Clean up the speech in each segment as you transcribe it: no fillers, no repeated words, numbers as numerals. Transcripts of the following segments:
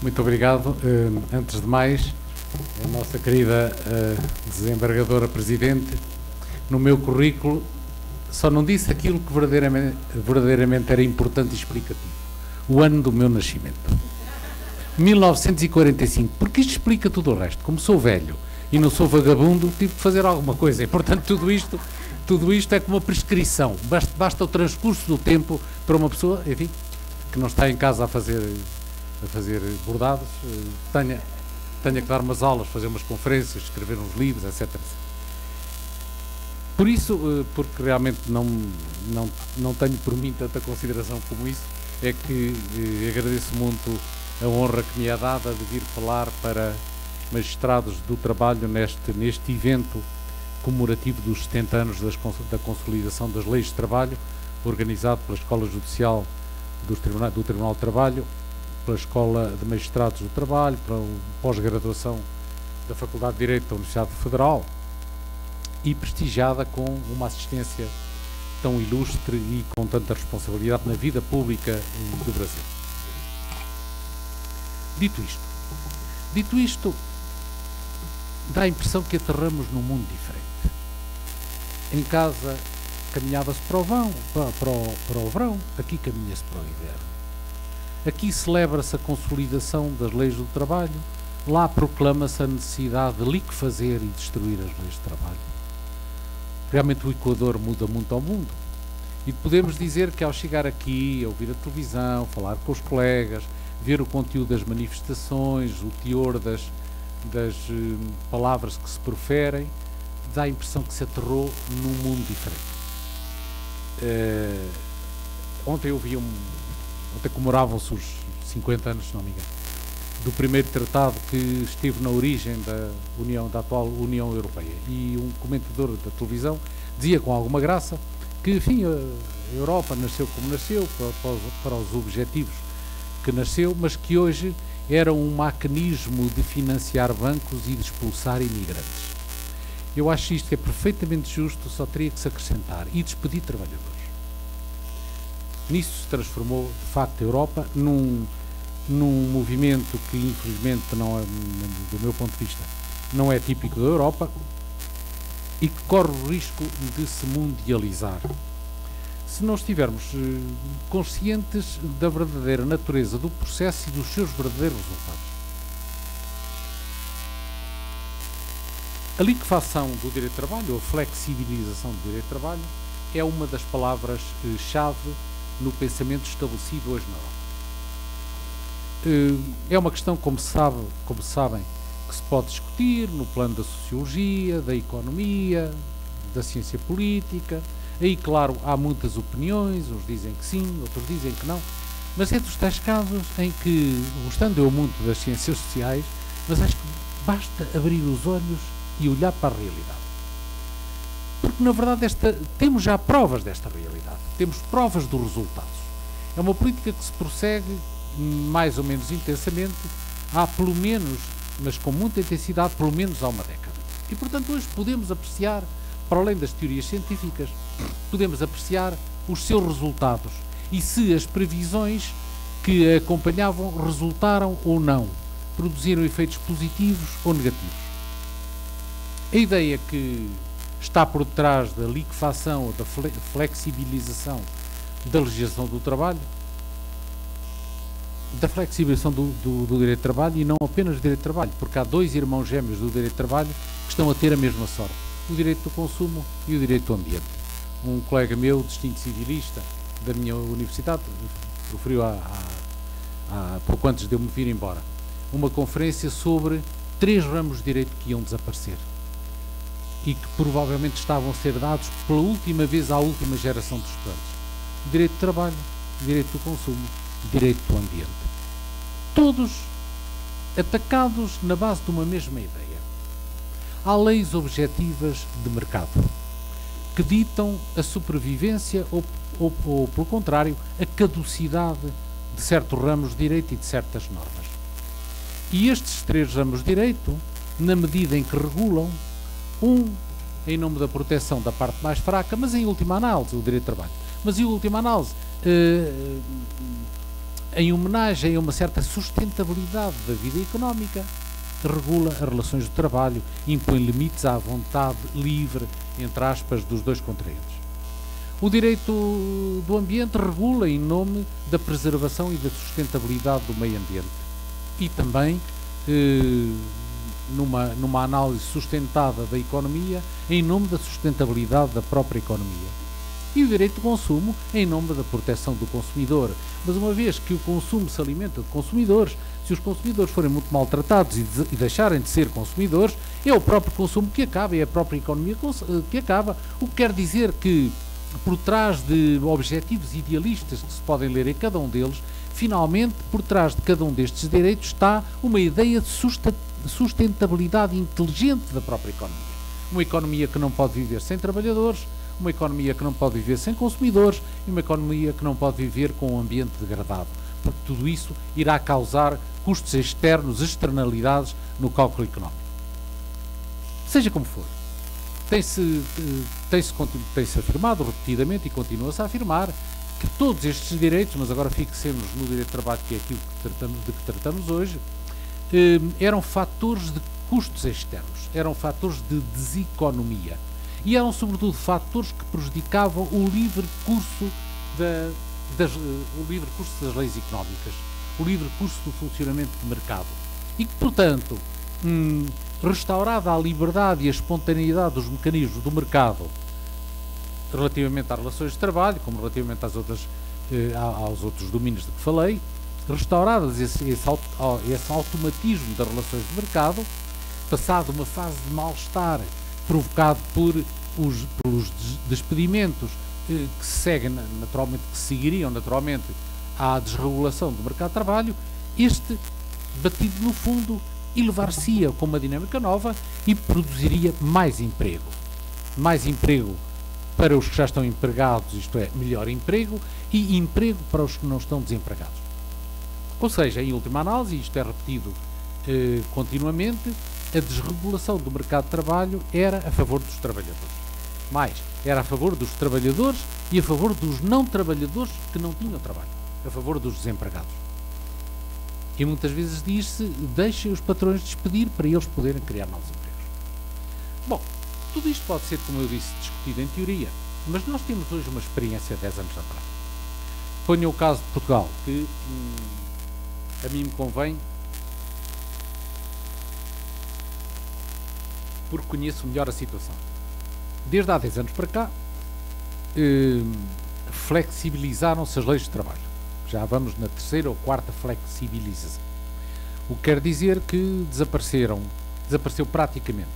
Muito obrigado. Antes de mais, a nossa querida desembargadora Presidente, no meu currículo, só não disse aquilo que verdadeiramente era importante e explicativo. O ano do meu nascimento. 1945. Porque isto explica tudo o resto. Como sou velho e não sou vagabundo, tive de fazer alguma coisa. E, portanto, tudo isto é como uma prescrição. Basta o transcurso do tempo para uma pessoa, enfim, que não está em casa a fazer bordados, tenha que dar umas aulas, fazer umas conferências, escrever uns livros, etc. Por isso, porque realmente não tenho por mim tanta consideração como isso, é que agradeço muito a honra que me é dada de vir falar para magistrados do trabalho neste evento comemorativo dos 70 anos da consolidação das leis de trabalho, organizado pela Escola Judicial do Tribunal de Trabalho, pela Escola de Magistrados do Trabalho, pela pós-graduação da Faculdade de Direito da Universidade Federal e prestigiada com uma assistência tão ilustre e com tanta responsabilidade na vida pública do Brasil. Dito isto, dá a impressão que aterramos num mundo diferente. Em casa caminhava-se para o verão, aqui caminha-se para o inverno. Aqui celebra-se a consolidação das leis do trabalho, lá proclama-se a necessidade de liquefazer e destruir as leis de trabalho. Realmente o Equador muda muito ao mundo. E podemos dizer que ao chegar aqui, ouvir a televisão, falar com os colegas, ver o conteúdo das manifestações, o teor das palavras que se proferem, dá a impressão que se aterrou num mundo diferente. Ontem comemoravam-se os 50 anos, se não me engano, do primeiro tratado que esteve na origem da atual União Europeia. E um comentador da televisão dizia com alguma graça que, enfim, a Europa nasceu como nasceu, para os objetivos que nasceu, mas que hoje era um mecanismo de financiar bancos e de expulsar imigrantes. Eu acho isto que é perfeitamente justo, só teria que se acrescentar e despedir trabalhadores. Nisso se transformou, de facto, a Europa num movimento que, infelizmente, não é, do meu ponto de vista, não é típico da Europa e que corre o risco de se mundializar. Se não estivermos conscientes da verdadeira natureza do processo e dos seus verdadeiros resultados. A liquefação do direito de trabalho, ou a flexibilização do direito de trabalho, é uma das palavras-chave no pensamento estabelecido hoje na Europa. É uma questão, como sabem, que se pode discutir no plano da sociologia, da economia, da ciência política. Aí, claro, há muitas opiniões, uns dizem que sim, outros dizem que não, mas é dos tais casos em que, gostando eu muito das ciências sociais, mas acho que basta abrir os olhos e olhar para a realidade. Porque, na verdade, temos já provas desta realidade, temos provas dos resultados. É uma política que se prossegue mais ou menos intensamente, há pelo menos, mas com muita intensidade, pelo menos há uma década. E, portanto, hoje podemos apreciar, para além das teorias científicas, podemos apreciar os seus resultados e se as previsões que a acompanhavam resultaram ou não, produziram efeitos positivos ou negativos. A ideia que está por detrás da liquefação ou da flexibilização da legislação do trabalho, da flexibilização do direito de trabalho, e não apenas do direito de trabalho, porque há dois irmãos gêmeos do direito de trabalho que estão a ter a mesma sorte: o direito do consumo e o direito do ambiente. Um colega meu, distinto civilista da minha universidade, proferiu há pouco antes de eu me vir embora, uma conferência sobre 3 ramos de direito que iam desaparecer e que provavelmente estavam a ser dados pela última vez à última geração de estudantes: o direito de trabalho, o direito do consumo, o direito do ambiente. Todos atacados na base de uma mesma ideia. Há leis objetivas de mercado que ditam a sobrevivência ou pelo contrário, a caducidade de certos ramos de direito e de certas normas. E estes 3 ramos de direito, na medida em que regulam, em nome da proteção da parte mais fraca, mas em última análise, o direito de trabalho, mas em última análise, em homenagem a uma certa sustentabilidade da vida económica, regula as relações de trabalho, impõe limites à vontade livre, entre aspas, dos dois contraentes. O direito do ambiente regula em nome da preservação e da sustentabilidade do meio ambiente e também, numa análise sustentada da economia, em nome da sustentabilidade da própria economia. E o direito do consumo em nome da proteção do consumidor. Mas uma vez que o consumo se alimenta de consumidores, se os consumidores forem muito maltratados e deixarem de ser consumidores, é o próprio consumo que acaba, é a própria economia que acaba. O que quer dizer que, por trás de objetivos idealistas que se podem ler em cada um deles, finalmente, por trás de cada um destes direitos está uma ideia de sustentabilidade inteligente da própria economia. Uma economia que não pode viver sem trabalhadores, uma economia que não pode viver sem consumidores e uma economia que não pode viver com um ambiente degradado, porque tudo isso irá causar custos externos, externalidades no cálculo económico. Seja como for, tem-se afirmado repetidamente e continua-se a afirmar que todos estes direitos, mas agora fixemos no direito de trabalho, que é aquilo de que tratamos hoje, eram fatores de custos externos, eram fatores de deseconomia e eram sobretudo fatores que prejudicavam o livre curso das leis económicas, o livre curso do funcionamento do mercado e que, portanto, restaurada a liberdade e a espontaneidade dos mecanismos do mercado relativamente às relações de trabalho, como relativamente aos outros domínios de que falei, restauradas esse automatismo das relações de mercado, passado uma fase de mal-estar provocado pelos despedimentos que seguiriam naturalmente à desregulação do mercado de trabalho, este batido no fundo elevar-se-ia com uma dinâmica nova e produziria mais emprego para os que já estão empregados, isto é, melhor emprego, e emprego para os que não estão desempregados. Ou seja, em última análise, isto é repetido continuamente, a desregulação do mercado de trabalho era a favor dos trabalhadores. Era a favor dos trabalhadores e a favor dos não trabalhadores que não tinham trabalho, a favor dos desempregados. E muitas vezes diz-se, deixem os patrões despedir para eles poderem criar novos empregos. Bom, tudo isto pode ser, como eu disse, discutido em teoria, mas nós temos hoje uma experiência de 10 anos da prática. Ponho o caso de Portugal, que a mim me convém, porque conheço melhor a situação. Desde há 10 anos para cá, flexibilizaram-se as leis de trabalho. Já vamos na terceira ou quarta flexibilização. O que quer dizer que desapareceu praticamente.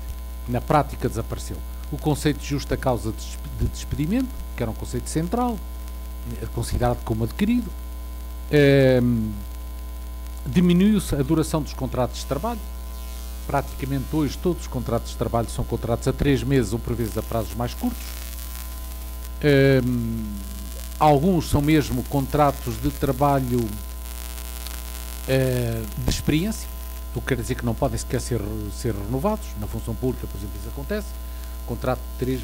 Na prática desapareceu o conceito de justa causa de despedimento, que era um conceito central, considerado como adquirido. Diminuiu-se a duração dos contratos de trabalho. Praticamente hoje todos os contratos de trabalho são contratos a 3 meses ou por vezes a prazos mais curtos. Alguns são mesmo contratos de trabalho de experiência, o que quer dizer que não podem sequer ser renovados. Na função pública, por exemplo, isso acontece. Contrato de 3,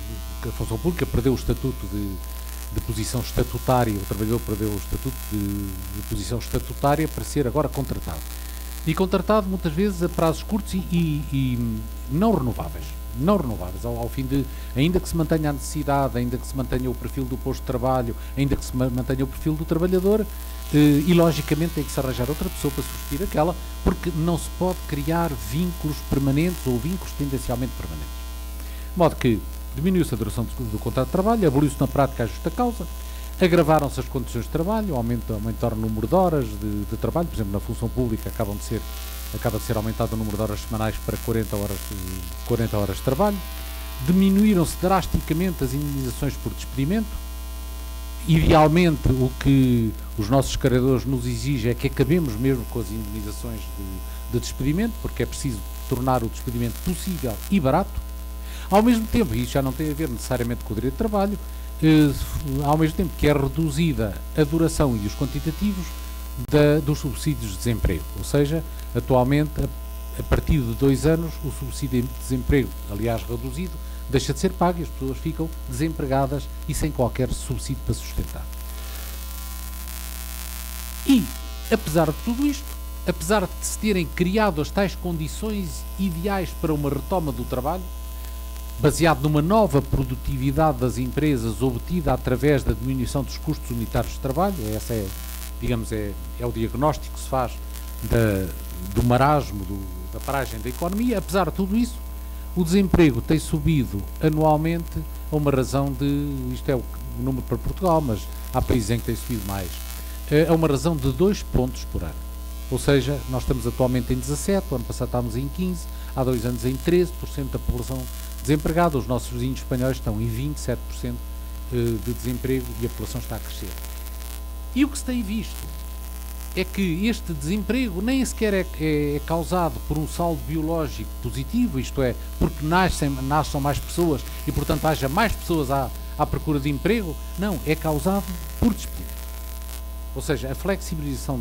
a função pública perdeu o estatuto de posição estatutária, o trabalhador perdeu o estatuto de posição estatutária para ser agora contratado. E contratado muitas vezes a prazos curtos e não renováveis. Ao fim de, ainda que se mantenha a necessidade, ainda que se mantenha o perfil do posto de trabalho, ainda que se mantenha o perfil do trabalhador, e logicamente tem que se arranjar outra pessoa para substituir aquela, porque não se pode criar vínculos permanentes ou vínculos tendencialmente permanentes. De modo que diminuiu-se a duração do contrato de trabalho, aboliu-se na prática a justa causa, agravaram-se as condições de trabalho, aumentaram o número de horas de trabalho, por exemplo, na função pública acaba de ser aumentado o número de horas semanais para 40 horas de trabalho, diminuíram-se drasticamente as indenizações por despedimento. Idealmente, o que os nossos carregadores nos exigem é que acabemos mesmo com as indenizações de despedimento, porque é preciso tornar o despedimento possível e barato. Ao mesmo tempo, e isso já não tem a ver necessariamente com o direito de trabalho, ao mesmo tempo que é reduzida a duração e os quantitativos dos subsídios de desemprego. Ou seja, atualmente, a partir de 2 anos, o subsídio de desemprego, aliás reduzido, deixa de ser pago e as pessoas ficam desempregadas e sem qualquer subsídio para sustentar. E, apesar de tudo isto, apesar de se terem criado as tais condições ideais para uma retoma do trabalho, baseado numa nova produtividade das empresas obtida através da diminuição dos custos unitários de trabalho, essa é, digamos, é o diagnóstico que se faz do marasmo, da paragem da economia. Apesar de tudo isso, o desemprego tem subido anualmente a uma razão de, isto é o número para Portugal, mas há países em que tem subido mais, a uma razão de 2 pontos por ano. Ou seja, nós estamos atualmente em 17, o ano passado estávamos em 15, há 2 anos em 13% da população desempregada. Os nossos vizinhos espanhóis estão em 27% de desemprego e a população está a crescer. E o que se tem visto é que este desemprego nem sequer é causado por um saldo biológico positivo, isto é, porque nascem mais pessoas e, portanto, haja mais pessoas à procura de emprego. Não, é causado por despido. Ou seja, a flexibilização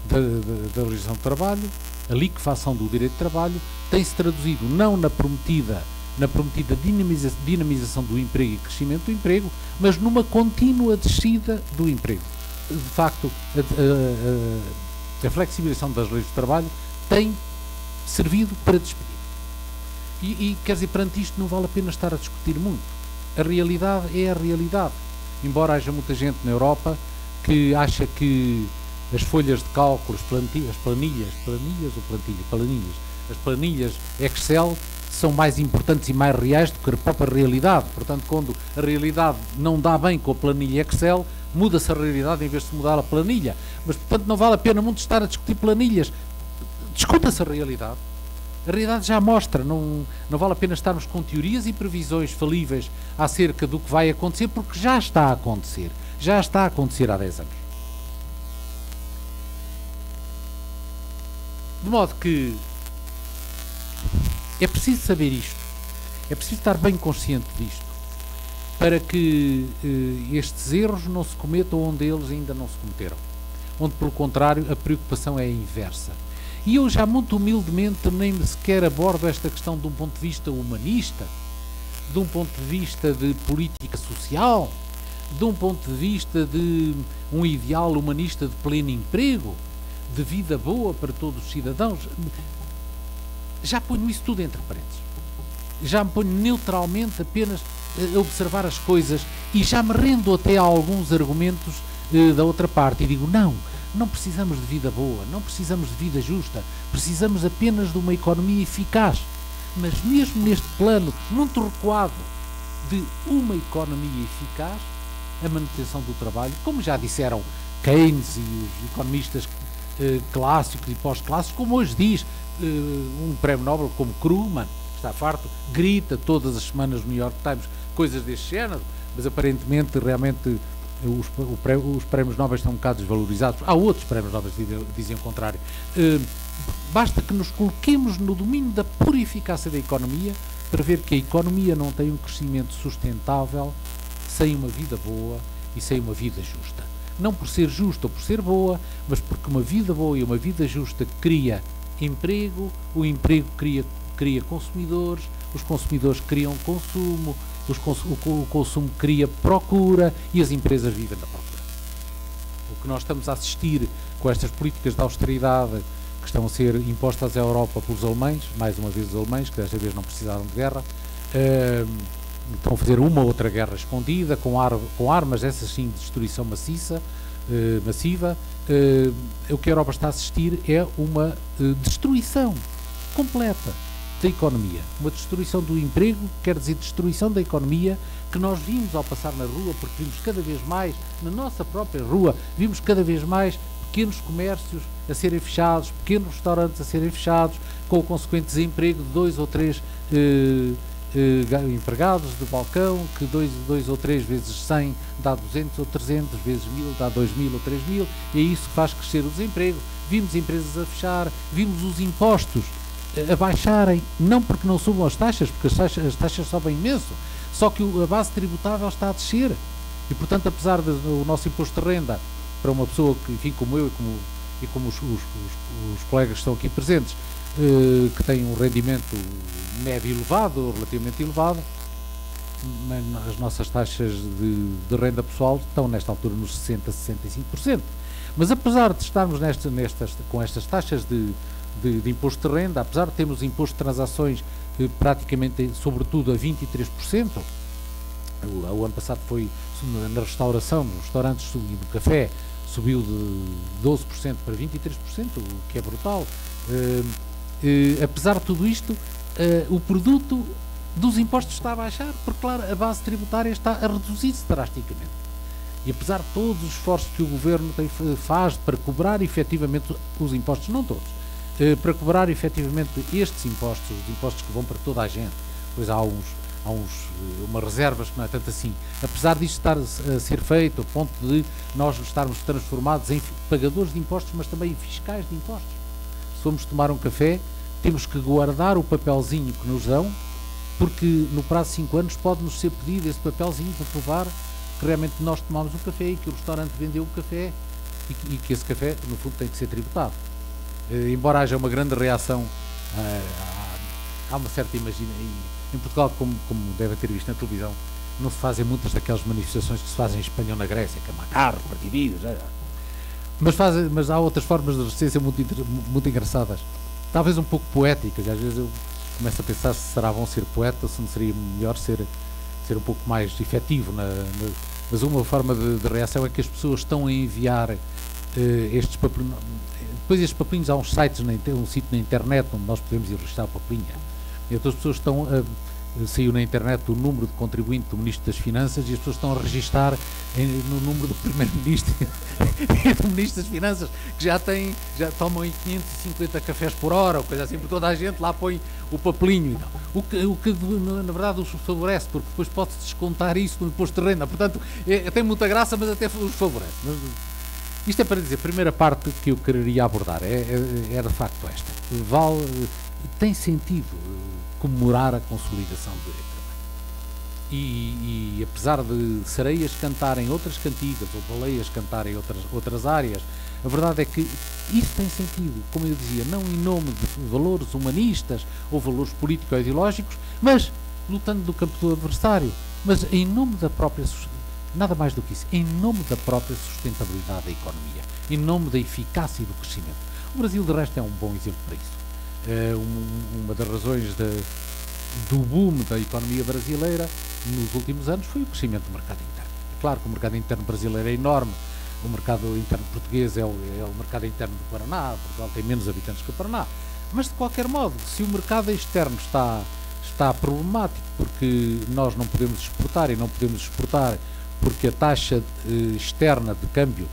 da legislação do trabalho, a liquefação do direito de trabalho, tem-se traduzido não na prometida dinamização do emprego e crescimento do emprego, mas numa contínua descida do emprego. De facto, a flexibilização das leis do trabalho tem servido para despedir. E quer dizer, perante isto não vale a pena estar a discutir muito. A realidade é a realidade. Embora haja muita gente na Europa que acha que as folhas de cálculo, as planilhas Excel são mais importantes e mais reais do que a própria realidade. Portanto, quando a realidade não dá bem com a planilha Excel, muda-se a realidade em vez de se mudar a planilha. Mas, portanto, não vale a pena muito estar a discutir planilhas. Discuta-se a realidade. A realidade já mostra, não vale a pena estarmos com teorias e previsões falíveis acerca do que vai acontecer, porque já está a acontecer. Já está a acontecer há 10 anos. De modo que é preciso saber isto, é preciso estar bem consciente disto, para que estes erros não se cometam onde eles ainda não se cometeram, onde, pelo contrário, a preocupação é a inversa. E eu já muito humildemente nem sequer abordo esta questão de um ponto de vista humanista, de um ponto de vista de política social, de um ponto de vista de um ideal humanista de pleno emprego, de vida boa para todos os cidadãos. Já ponho isso tudo entre parênteses. Já me ponho neutralmente apenas a observar as coisas e já me rendo até a alguns argumentos da outra parte e digo, não precisamos de vida boa, não precisamos de vida justa, precisamos apenas de uma economia eficaz. Mas mesmo neste plano muito recuado de uma economia eficaz, a manutenção do trabalho, como já disseram Keynes e os economistas clássicos e pós-clássicos, como hoje diz um prémio Nobel como Krugman, está farto, grita todas as semanas no New York Times coisas deste género, mas aparentemente realmente os prémios Nobel estão um bocado desvalorizados. Há outros prémios Nobel que dizem o contrário. Basta que nos coloquemos no domínio da pura eficácia da economia para ver que a economia não tem um crescimento sustentável sem uma vida boa e sem uma vida justa. Não por ser justa ou por ser boa, mas porque uma vida boa e uma vida justa cria emprego, o emprego cria consumidores, os consumidores criam consumo, o consumo cria procura e as empresas vivem da procura. O que nós estamos a assistir com estas políticas de austeridade que estão a ser impostas à Europa pelos alemães, mais uma vez os alemães, que desta vez não precisaram de guerra, estão a fazer uma ou outra guerra escondida, com armas, essas sim, de destruição maciça, massiva. O que a Europa está a assistir é uma destruição completa da economia, uma destruição do emprego, quer dizer, destruição da economia, que nós vimos ao passar na rua, porque vimos cada vez mais, na nossa própria rua, vimos cada vez mais pequenos comércios a serem fechados, pequenos restaurantes a serem fechados, com o consequente desemprego de 2 ou 3 empregados de balcão, que 2 ou 3 vezes 100 dá 200 ou 300, vezes 1000 dá 2000 ou 3000, e é isso que faz crescer o desemprego. Vimos empresas a fechar, vimos os impostos a baixarem, não porque não subam as taxas, porque as taxas sobem imenso, só que a base tributável está a descer, e portanto, apesar do nosso imposto de renda, para uma pessoa que, enfim, como eu e como os colegas que estão aqui presentes, que têm um rendimento médio elevado, relativamente elevado, as nossas taxas de renda pessoal estão nesta altura nos 60%, 65%. Mas apesar de estarmos com estas taxas de imposto de renda, apesar de termos imposto de transações praticamente, sobretudo, a 23%, o ano passado foi na restauração, nos restaurantes e no café, subiu de 12% para 23%, o que é brutal. Apesar de tudo isto, o produto dos impostos está a baixar, porque, claro, a base tributária está a reduzir-se drasticamente. E apesar de todos os esforços que o Governo faz para cobrar efetivamente os impostos, não todos, para cobrar efetivamente estes impostos, os impostos que vão para toda a gente, pois há umas reservas que não é tanto assim. Apesar disto estar a ser feito a ponto de nós estarmos transformados em pagadores de impostos, mas também em fiscais de impostos. Se formos tomar um café, temos que guardar o papelzinho que nos dão, porque no prazo de 5 anos pode-nos ser pedido esse papelzinho para provar que realmente nós tomamos o café e que o restaurante vendeu o café e que esse café, no fundo, tem que ser tributado. Embora haja uma grande reação, há uma certa em Portugal, como devem ter visto na televisão, não se fazem muitas daquelas manifestações que se fazem em Espanha ou na Grécia, que é macarro, partidos, mas há outras formas de resistência muito engraçadas, talvez um pouco poéticas. Às vezes eu começo a pensar se será bom ser poeta ou se não seria melhor ser um pouco mais efetivo. Mas uma forma de reação é que as pessoas estão a enviar estes papelinhos. Depois estes papelinhos, há uns sites, um sítio na internet onde nós podemos ir registrar a papelinha. Então as pessoas saiu na internet o número de contribuinte do Ministro das Finanças e as pessoas estão a registar no número do Primeiro-Ministro e do Ministro das Finanças, que já tomam 550 cafés por hora, ou coisa assim, porque toda a gente lá põe o papelinho. O que na verdade os favorece, porque depois pode-se descontar isso no imposto de renda. Portanto, tem muita graça, mas até os favorece. Isto é para dizer, a primeira parte que eu quereria abordar é de facto esta. Tem sentido comemorar a consolidação do direito de trabalho. E apesar de sereias cantarem outras cantigas ou baleias cantarem outras áreas, a verdade é que isso tem sentido, como eu dizia, não em nome de valores humanistas ou valores político-ideológicos, mas lutando do campo do adversário, mas em nome da própria nada mais do que isso, em nome da própria sustentabilidade da economia, em nome da eficácia e do crescimento. O Brasil, de resto, é um bom exemplo para isso. Uma das razões do boom da economia brasileira nos últimos anos foi o crescimento do mercado interno. É claro que o mercado interno brasileiro é enorme, o mercado interno português é o mercado interno do Paraná, Portugal tem menos habitantes que o Paraná, mas de qualquer modo, se o mercado externo está problemático porque nós não podemos exportar e não podemos exportar porque a taxa externa de câmbio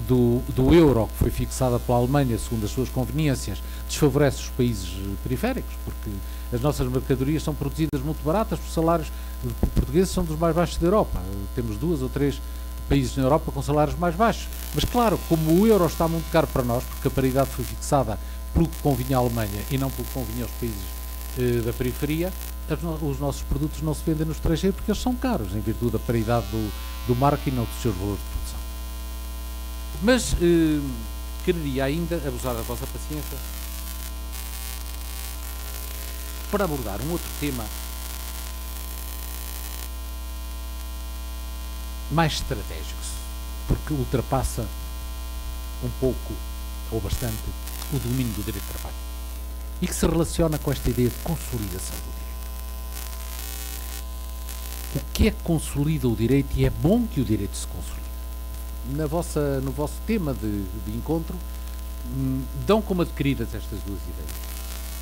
do euro, que foi fixada pela Alemanha segundo as suas conveniências, desfavorece os países periféricos, porque as nossas mercadorias são produzidas muito baratas, os salários portugueses são dos mais baixos da Europa. Temos 2 ou 3 países na Europa com salários mais baixos. Mas claro, como o euro está muito caro para nós, porque a paridade foi fixada pelo que convinha à Alemanha e não pelo que convinha aos países da periferia, os nossos produtos não se vendem no estrangeiro porque eles são caros, em virtude da paridade do marco e não dos seus valores de produção. Mas quereria ainda abusar da vossa paciência para abordar um outro tema mais estratégico, porque ultrapassa um pouco ou bastante o domínio do direito de trabalho e que se relaciona com esta ideia de consolidação do direito. O que é que consolida o direito e é bom que o direito se consolide? No vosso tema de encontro, dão como adquiridas estas duas ideias,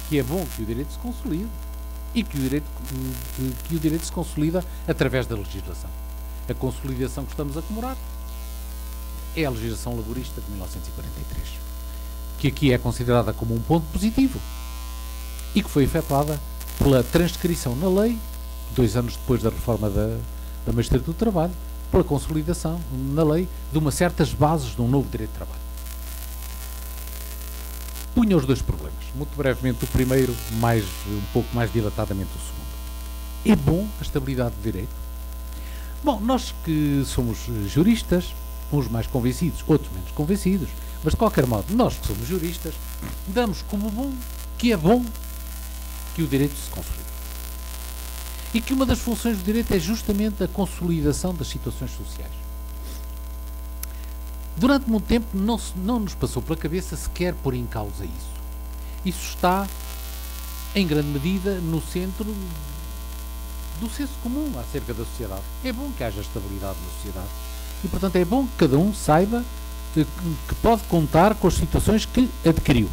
que é bom que o direito se consolide e que o direito se consolida através da legislação. A consolidação que estamos a comemorar é a legislação laborista de 1943, que aqui é considerada como um ponto positivo e que foi efetuada pela transcrição na lei, 2 anos depois da reforma da Magistratura do Trabalho, pela consolidação na lei de uma certas bases de um novo direito de trabalho. Punha os 2 problemas. Muito brevemente o primeiro, um pouco mais dilatadamente o segundo. É bom a estabilidade do direito? Bom, nós que somos juristas, uns mais convencidos, outros menos convencidos, mas de qualquer modo, nós que somos juristas, damos como bom que é bom que o direito se consolide. E que uma das funções do direito é justamente a consolidação das situações sociais. Durante muito tempo não nos passou pela cabeça sequer pôr em causa isso. Isso está, em grande medida, no centro do senso comum acerca da sociedade. É bom que haja estabilidade na sociedade e, portanto, é bom que cada um saiba que pode contar com as situações que adquiriu.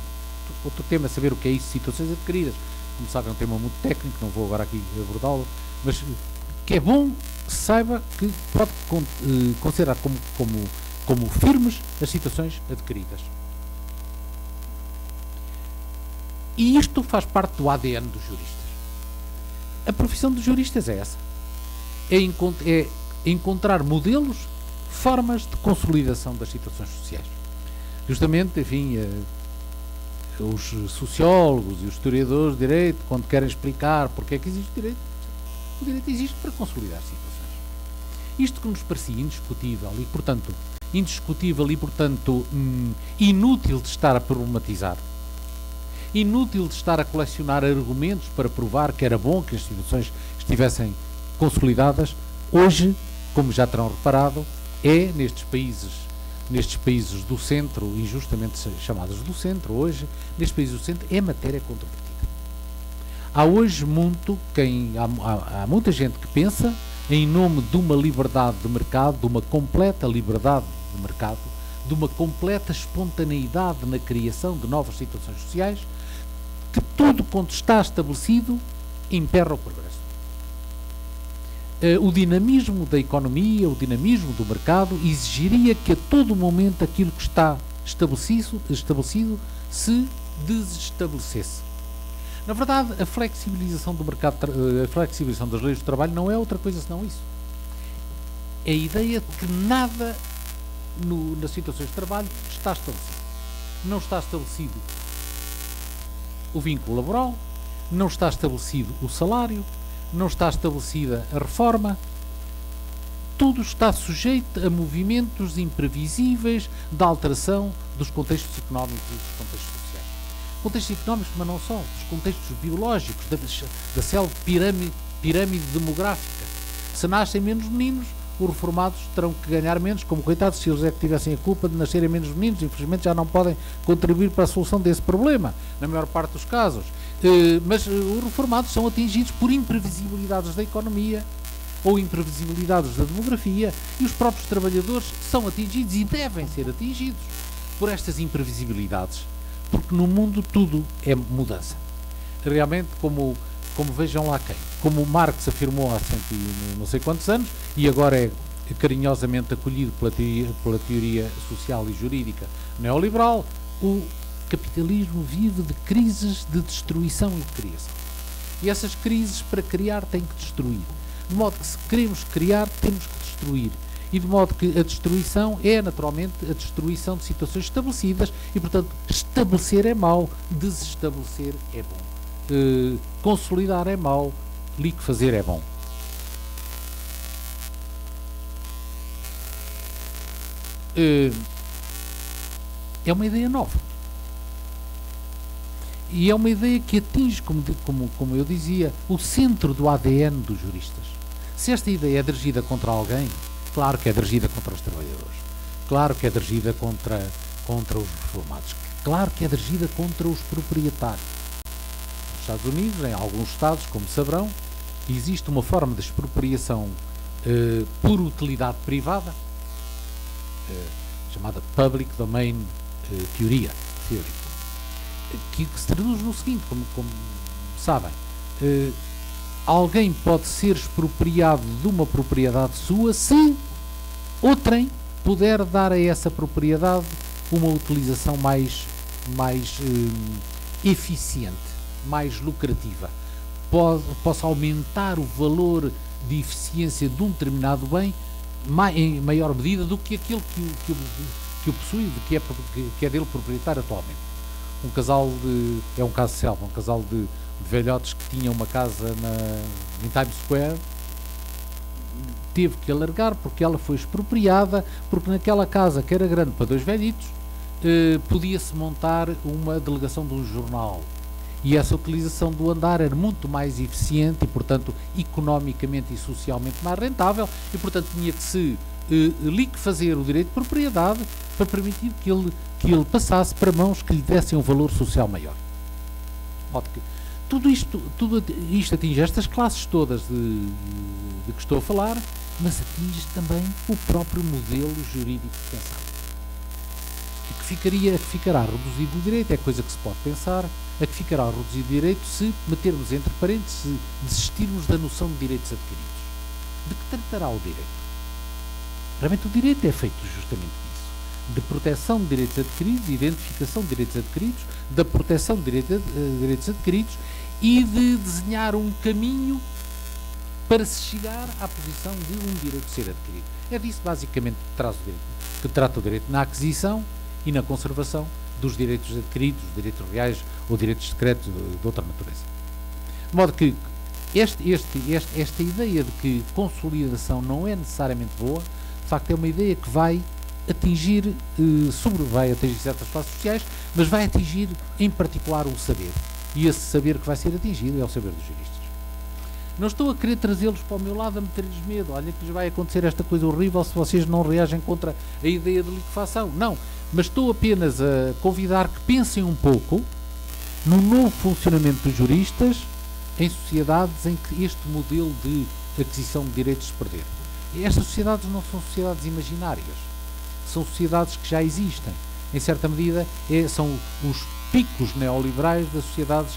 Outro tema é saber o que é isso, situações adquiridas. Como sabem, é um tema muito técnico, não vou agora aqui abordá-lo, mas que é bom que saiba que pode considerar como firmes as situações adquiridas. E isto faz parte do ADN dos juristas. A profissão dos juristas é essa. É encontrar modelos, formas de consolidação das situações sociais. Justamente, enfim, os sociólogos e os historiadores de direito, quando querem explicar porque é que existe direito, o direito existe para consolidar situações. Isto que nos parecia indiscutível e, portanto, inútil de estar a problematizar, inútil de estar a colecionar argumentos para provar que era bom que as instituições estivessem consolidadas, hoje, como já terão reparado, é nestes países do centro, injustamente chamados do centro, hoje, nestes países do centro, é matéria controvertida. Há hoje há muita gente que pensa, em nome de uma liberdade de mercado, de uma completa liberdade de mercado, de uma completa espontaneidade na criação de novas situações sociais, que tudo quanto está estabelecido emperra o progresso. O dinamismo da economia, o dinamismo do mercado exigiria que a todo momento aquilo que está estabelecido se desestabelecesse. Na verdade, a flexibilização do mercado, a flexibilização das leis do trabalho não é outra coisa senão isso. É a ideia de que nada nas situações de trabalho está estabelecido. Não está estabelecido o vínculo laboral, não está estabelecido o salário, não está estabelecida a reforma, tudo está sujeito a movimentos imprevisíveis de alteração dos contextos económicos e dos contextos sociais. Contextos económicos, mas não só, dos contextos biológicos, da célebre pirâmide demográfica. Se nascem menos meninos, os reformados terão que ganhar menos, como coitados, se eles é que tivessem a culpa de nascerem menos meninos, infelizmente já não podem contribuir para a solução desse problema, na maior parte dos casos. Mas os reformados são atingidos por imprevisibilidades da economia ou imprevisibilidades da demografia e os próprios trabalhadores são atingidos e devem ser atingidos por estas imprevisibilidades, porque no mundo tudo é mudança. Realmente, como vejam lá quem, como Marx afirmou há não sei quantos anos e agora é carinhosamente acolhido pela teoria social e jurídica neoliberal, o capitalismo vive de crises de destruição e de criação. E essas crises, para criar, têm que destruir. De modo que, se queremos criar, temos que destruir. E de modo que a destruição é, naturalmente, a destruição de situações estabelecidas e, portanto, estabelecer é mau, desestabelecer é bom. Consolidar é mau, liquefazer é bom. É uma ideia nova. E é uma ideia que atinge, como eu dizia, o centro do ADN dos juristas. Se esta ideia é dirigida contra alguém, claro que é dirigida contra os trabalhadores, claro que é dirigida contra os reformados, claro que é dirigida contra os proprietários. Nos Estados Unidos, em alguns estados, como saberão, existe uma forma de expropriação por utilidade privada, chamada Public Domain Theory, que se traduz no seguinte, como sabem, alguém pode ser expropriado de uma propriedade sua se outrem puder dar a essa propriedade uma utilização mais eficiente, mais lucrativa. Possa aumentar o valor de eficiência de um determinado bem em maior medida do que aquele que o possui, que é dele proprietário atualmente. É um caso selva, um casal de velhotes que tinham uma casa em Times Square, teve que alargar porque ela foi expropriada, porque naquela casa, que era grande para dois velhitos, podia-se montar uma delegação de um jornal. E essa utilização do andar era muito mais eficiente e, portanto, economicamente e socialmente mais rentável e, portanto, tinha que se liquefazer o direito de propriedade para permitir que ele passasse para mãos que lhe dessem um valor social maior. Tudo isto atinge estas classes todas de que estou a falar, mas atinge também o próprio modelo jurídico pensado. A que ficará reduzido o direito é coisa que se pode pensar, a que ficará reduzido o direito se metermos entre parênteses, se desistirmos da noção de direitos adquiridos. De que tratará o direito? Realmente o direito é feito justamente disso, de proteção de direitos adquiridos, de identificação de direitos adquiridos, da proteção de direitos adquiridos e de desenhar um caminho para se chegar à posição de um direito ser adquirido. É disso basicamente que trata o direito na aquisição e na conservação dos direitos adquiridos, direitos reais ou direitos secretos de outra natureza. De modo que esta ideia de que consolidação não é necessariamente boa, de facto é uma ideia que vai atingir certas classes sociais, mas vai atingir em particular o saber. E esse saber que vai ser atingido é o saber dos juristas. Não estou a querer trazê-los para o meu lado a meter-lhes medo. Olha que lhes vai acontecer esta coisa horrível se vocês não reagem contra a ideia de liquefação. Não, mas estou apenas a convidar que pensem um pouco no novo funcionamento dos juristas em sociedades em que este modelo de aquisição de direitos se perder. E estas sociedades não são sociedades imaginárias, são sociedades que já existem. Em certa medida, são os picos neoliberais das sociedades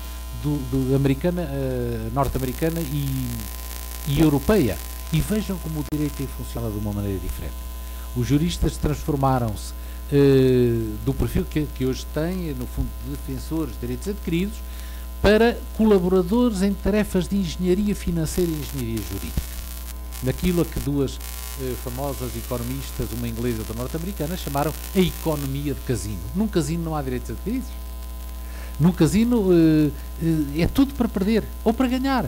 norte-americana e europeia. E vejam como o direito aí funciona de uma maneira diferente. Os juristas transformaram-se do perfil que hoje têm, no fundo, de defensores de direitos adquiridos, para colaboradores em tarefas de engenharia financeira e engenharia jurídica. Naquilo a que duas famosas economistas, uma inglesa e outra norte-americana, chamaram a economia de casino. Num casino não há direitos adquiridos. Num casino é tudo para perder ou para ganhar.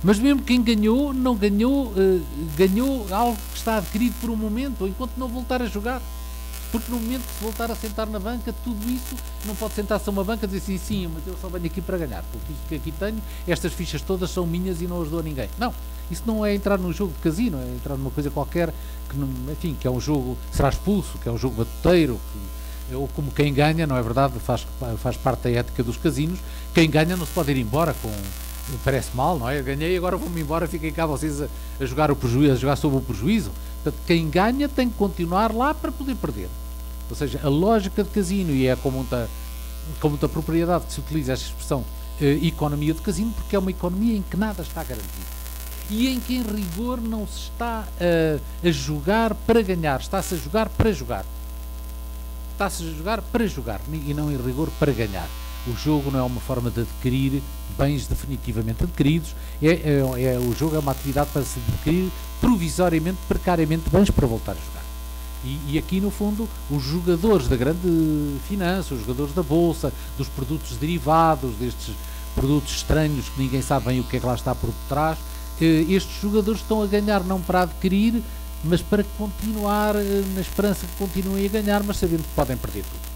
Mas mesmo quem ganhou, não ganhou, ganhou algo que está adquirido por um momento, ou enquanto não voltar a jogar. Porque no momento que se voltar a sentar na banca, tudo isso não pode sentar-se a uma banca e dizer assim, sim, mas eu só venho aqui para ganhar, porque isto que aqui tenho, estas fichas todas são minhas e não as dou a ninguém. Não, isso não é entrar num jogo de casino, é entrar numa coisa qualquer que, enfim, que é um jogo, será expulso, que é um jogo batuteiro, ou como quem ganha, não é verdade, faz parte da ética dos casinos, quem ganha não se pode ir embora com... Parece mal, não é? Eu ganhei, agora vou-me embora, fiquem cá vocês a jogar o prejuízo, a jogar sob o prejuízo. Portanto, quem ganha tem que continuar lá para poder perder. Ou seja, a lógica de casino, e é com muita propriedade que se utiliza esta expressão economia de casino, porque é uma economia em que nada está garantido. E em que, em rigor, não se está a jogar para ganhar, está-se a jogar para jogar. Está-se a jogar para jogar, e não, em rigor, para ganhar. O jogo não é uma forma de adquirir bens definitivamente adquiridos, o jogo é uma atividade para se adquirir provisoriamente, precariamente bens para voltar a jogar. E aqui, no fundo, os jogadores da grande finança, os jogadores da bolsa, dos produtos derivados, destes produtos estranhos que ninguém sabe bem o que é que lá está por detrás, estes jogadores estão a ganhar não para adquirir, mas para continuar, na esperança que continuem a ganhar, mas sabendo que podem perder tudo.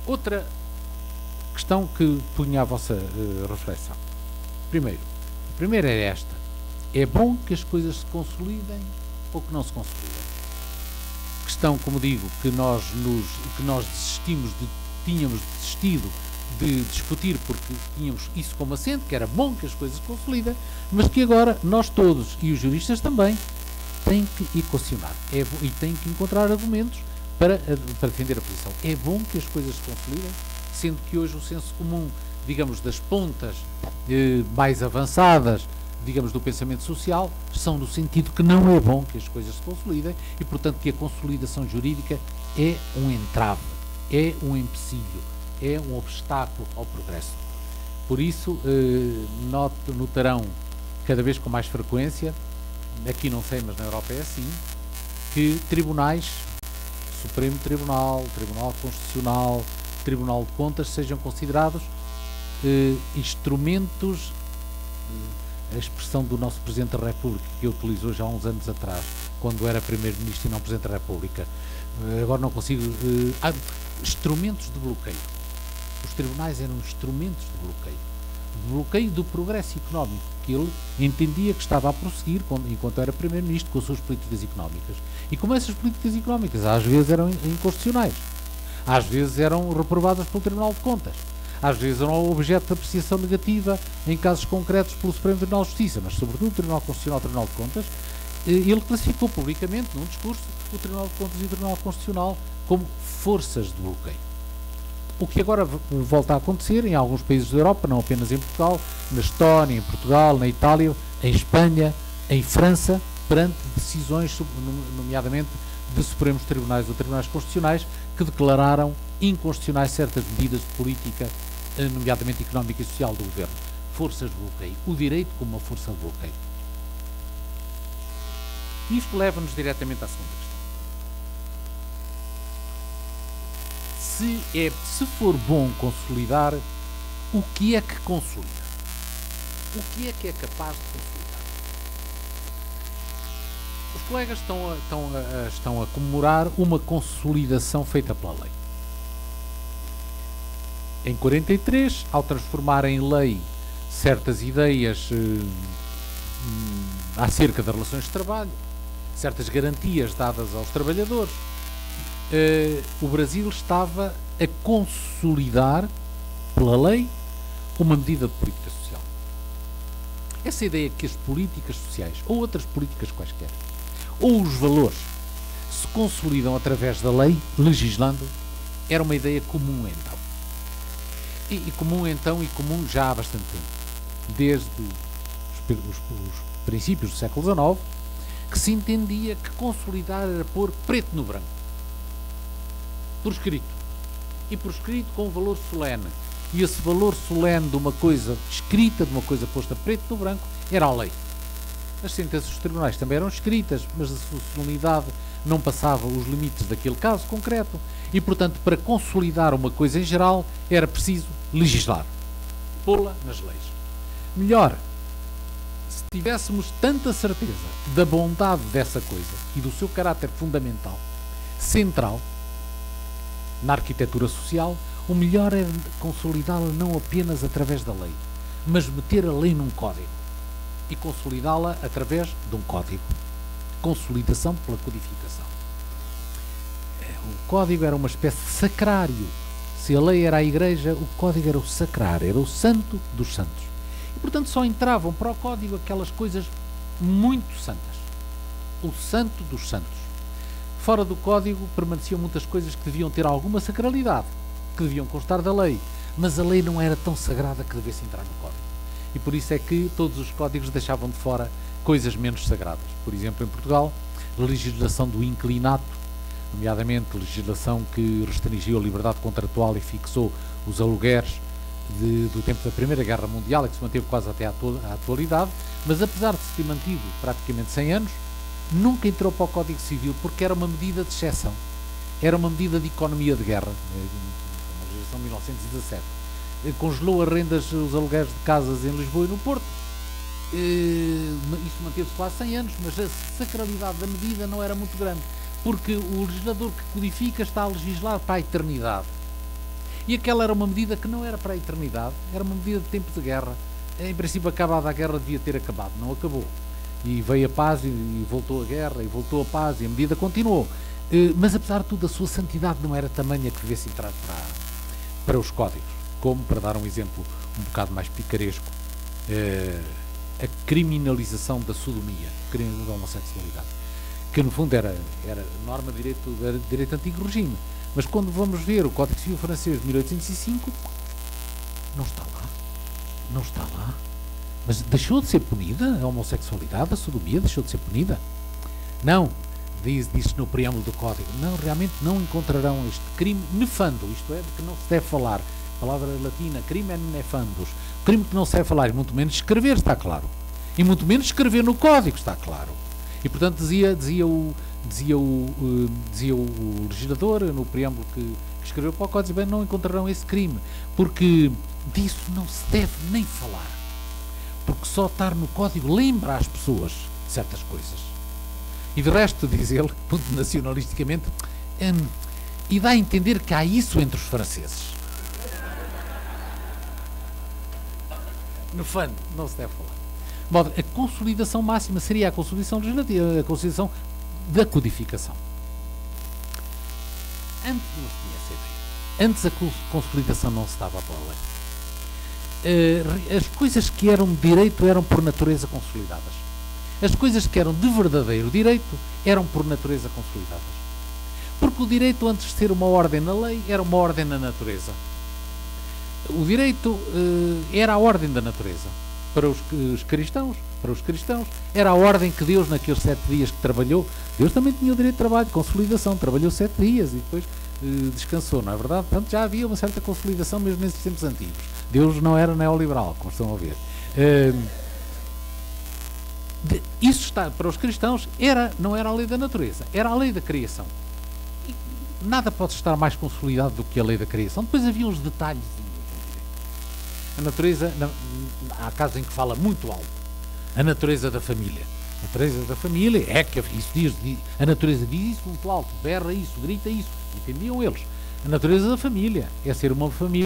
Outra questão que punha à vossa reflexão. A primeira é esta. É bom que as coisas se consolidem ou que não se consolidem? Questão, como digo, que nós tínhamos desistido de discutir porque tínhamos isso como assento, que era bom que as coisas se consolidem, mas que agora nós todos, e os juristas também, têm que equacionar e têm que encontrar argumentos para defender a posição. É bom que as coisas se consolidem, sendo que hoje o senso comum, digamos, das pontas mais avançadas, digamos, do pensamento social, são no sentido que não é bom que as coisas se consolidem e, portanto, que a consolidação jurídica é um entrave, é um empecilho, é um obstáculo ao progresso. Por isso, notarão cada vez com mais frequência, aqui não sei, mas na Europa é assim, que tribunais, Supremo Tribunal, Tribunal Constitucional, Tribunal de Contas, sejam considerados instrumentos, a expressão do nosso Presidente da República, que ele utilizou já há uns anos atrás, quando era Primeiro-Ministro e não Presidente da República, agora não consigo, instrumentos de bloqueio. Os tribunais eram instrumentos de bloqueio. bloqueio do progresso económico que ele entendia que estava a prosseguir enquanto era Primeiro-Ministro com as suas políticas económicas. E como essas políticas económicas às vezes eram inconstitucionais, às vezes eram reprovadas pelo Tribunal de Contas, às vezes eram objeto de apreciação negativa em casos concretos pelo Supremo Tribunal de Justiça, mas sobretudo o Tribunal Constitucional e o Tribunal de Contas, ele classificou publicamente num discurso o Tribunal de Contas e o Tribunal Constitucional como forças de bloqueio. O que agora volta a acontecer em alguns países da Europa, não apenas em Portugal, na Estónia, em Portugal, na Itália, em Espanha, em França, perante decisões, nomeadamente de Supremos Tribunais ou Tribunais Constitucionais, que declararam inconstitucionais certas medidas de política, nomeadamente económica e social do governo. Forças de bloqueio. O direito como uma força de bloqueio. Isto leva-nos diretamente à segunda questão. Se for bom consolidar, o que é que consolida? O que é capaz de consolidar? Os colegas estão a comemorar uma consolidação feita pela lei. Em 43, ao transformar em lei certas ideias acerca das relações de trabalho, certas garantias dadas aos trabalhadores, o Brasil estava a consolidar, pela lei, uma medida de política social. Essa ideia que as políticas sociais, ou outras políticas quaisquer, ou os valores, se consolidam através da lei, legislando, era uma ideia comum então. E comum já há bastante tempo. Desde os princípios do século XIX, que se entendia que consolidar era pôr preto no branco. Por escrito. E por escrito com um valor solene. E esse valor solene de uma coisa escrita, de uma coisa posta preto no branco, era a lei. As sentenças dos tribunais também eram escritas, mas a sua solenidade não passava os limites daquele caso concreto. E, portanto, para consolidar uma coisa em geral, era preciso legislar. Pô-la nas leis. Melhor, se tivéssemos tanta certeza da bondade dessa coisa e do seu caráter fundamental, central, na arquitetura social, o melhor é consolidá-la não apenas através da lei, mas meter a lei num código e consolidá-la através de um código. Consolidação pela codificação. O código era uma espécie de sacrário. Se a lei era a igreja, o código era o sacrário, era o santo dos santos. E, portanto, só entravam para o código aquelas coisas muito santas. O santo dos santos. Fora do código permaneciam muitas coisas que deviam ter alguma sacralidade, que deviam constar da lei, mas a lei não era tão sagrada que devesse entrar no código. E por isso é que todos os códigos deixavam de fora coisas menos sagradas. Por exemplo, em Portugal, a legislação do inclinato, nomeadamente legislação que restringiu a liberdade contratual e fixou os alugueres do tempo da Primeira Guerra Mundial, e que se manteve quase até à atualidade, mas apesar de se ter mantido praticamente 100 anos, nunca entrou para o Código Civil porque era uma medida de exceção. Era uma medida de economia de guerra, uma legislação de 1917. Congelou as rendas, os alugueres de casas em Lisboa e no Porto. Isto manteve-se quase 100 anos, mas a sacralidade da medida não era muito grande, porque o legislador que codifica está a legislar para a eternidade. E aquela era uma medida que não era para a eternidade, era uma medida de tempo de guerra. Em princípio, acabada a guerra, devia ter acabado, não acabou. E veio a paz e voltou a guerra, e voltou a paz, e a medida continuou. Mas, apesar de tudo, a sua santidade não era tamanha que devesse entrar para os códigos. Como, para dar um exemplo um bocado mais picaresco, a criminalização da sodomia, da homossexualidade, que no fundo era norma de direito antigo regime. Mas quando vamos ver o Código Civil francês de 1805, não está lá. Não está lá. Mas deixou de ser punida a homossexualidade, a sodomia deixou de ser punida? Não. Diz no preâmbulo do Código. Não, realmente não encontrarão este crime nefando, isto é, de que não se deve falar. A palavra latina, crime nefandus. Crime que não se deve falar, e muito menos escrever, está claro. E muito menos escrever no Código, está claro. E, portanto, dizia o legislador, no preâmbulo que escreveu para o Código, bem, não encontrarão esse crime, porque disso não se deve nem falar. Porque só estar no Código lembra às pessoas certas coisas. E de resto, diz ele, muito nacionalisticamente, e dá a entender que há isso entre os franceses. Nefando, não se deve falar. De modo, a consolidação máxima seria a consolidação legislativa, a consolidação da codificação. Antes não se tinha essa ideia. Antes a consolidação não se dava pela lei. As coisas que eram de direito eram por natureza consolidadas. As coisas que eram de verdadeiro direito eram por natureza consolidadas. Porque o direito, antes de ser uma ordem na lei, era uma ordem na natureza. O direito era a ordem da natureza. Para os cristãos, era a ordem que Deus, naqueles 7 dias que trabalhou, Deus também tinha o direito de trabalho, de consolidação, trabalhou 7 dias e depois descansou, não é verdade? Portanto, já havia uma certa consolidação mesmo nesses tempos antigos. Deus não era neoliberal, como estão a ver. Isso está, para os cristãos, não era a lei da natureza, era a lei da criação. E nada pode estar mais consolidado do que a lei da criação. Depois havia uns detalhes. A natureza, há casos em que fala muito alto. A natureza da família. A natureza da família é que isso diz, a natureza diz isso muito alto, berra isso, grita isso. Entendiam eles? A natureza da família é ser uma família.